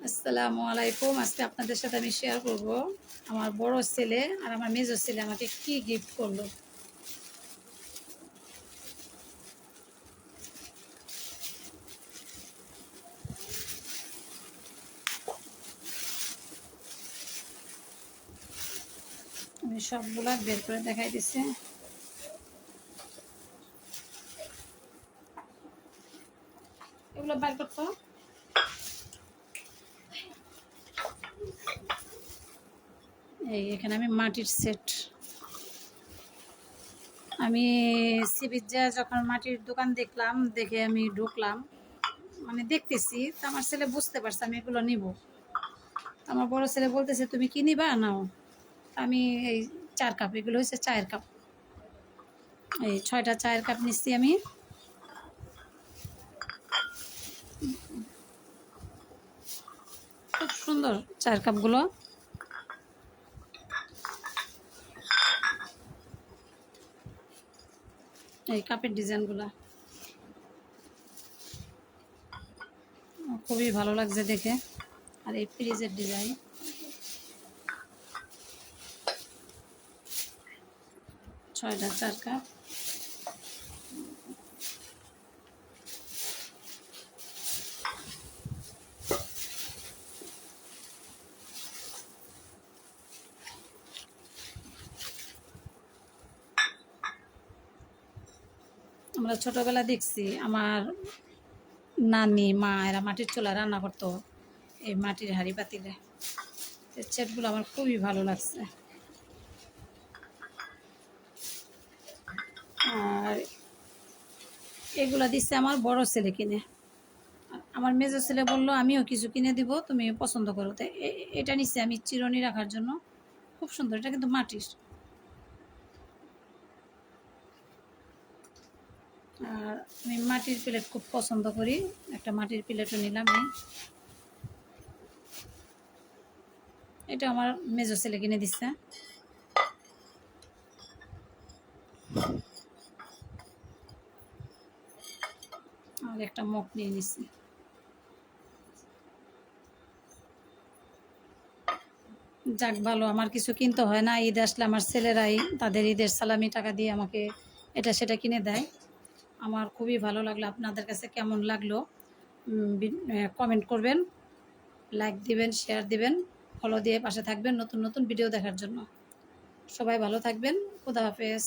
আসসালামু আলাইকুম। আজকে আপনাদের সাথে আমি শেয়ার করব আমার বড় ছেলে আর আমার মেজো ছেলে আমাকে কি গিফট করলো। আমি সবগুলা বের করে দেখাই দিচ্ছি। এগুলো বের করতো। এখানে আমি মাটির সেট, আমি সিবিজা যখন মাটির দোকান দেখলাম, দেখে আমি ঢুকলাম, মানে দেখতেছি তো আমার ছেলে বুঝতে পারছে আমি এগুলো নিব। আমার বড় ছেলে বলতেছে তুমি কি নিবা নাও। আমি এই 4 কাপ, এগুলো হচ্ছে চায়ের কাপ, এই 6টা চায়ের কাপ নিচ্ছি আমি। খুব সুন্দর চায়ের কাপগুলো। এই কাপের ডিজাইনগুলো খুবই ভালো লাগছে দেখে। আর এই ফ্রিজের ডিজাইন, 6টা চার কাপ। আমরা ছোটবেলা দেখছি আমার নানি মা এরা মাটির চুলা রান্না করতো, এই মাটির হাঁড়ি পাতিলে। সেটগুলো আমার খুবই ভালো লাগছে। আর এগুলা দিচ্ছে আমার বড় ছেলে কিনে। আমার মেজো ছেলে বললো আমিও কিছু কিনে দিব, তুমি পছন্দ করো। তো এটা নিচ্ছে আমি চিরুনি রাখার জন্য। খুব সুন্দর, এটা কিন্তু মাটির। আর আমি মাটির প্লেট খুব পছন্দ করি, একটা মাটির প্লেটও নিলাম। এটা আমার মেজো ছেলে কিনে দিচ্ছে। আর একটা মগ নিয়ে নিচ্ছি। যাক ভালো, আমার কিছু কিনতে হয় না। ঈদ আসলে আমার ছেলেরাই তাদের ঈদের সালামি টাকা দিয়ে আমাকে এটা সেটা কিনে দেয়। আমার খুবই ভালো লাগলো। আপনাদের কাছে কেমন লাগলো কমেন্ট করবেন, লাইক দিবেন, শেয়ার দিবেন, ফলো দিয়ে পাশে থাকবেন নতুন নতুন ভিডিও দেখার জন্য। সবাই ভালো থাকবেন। খুদা হাফেজ।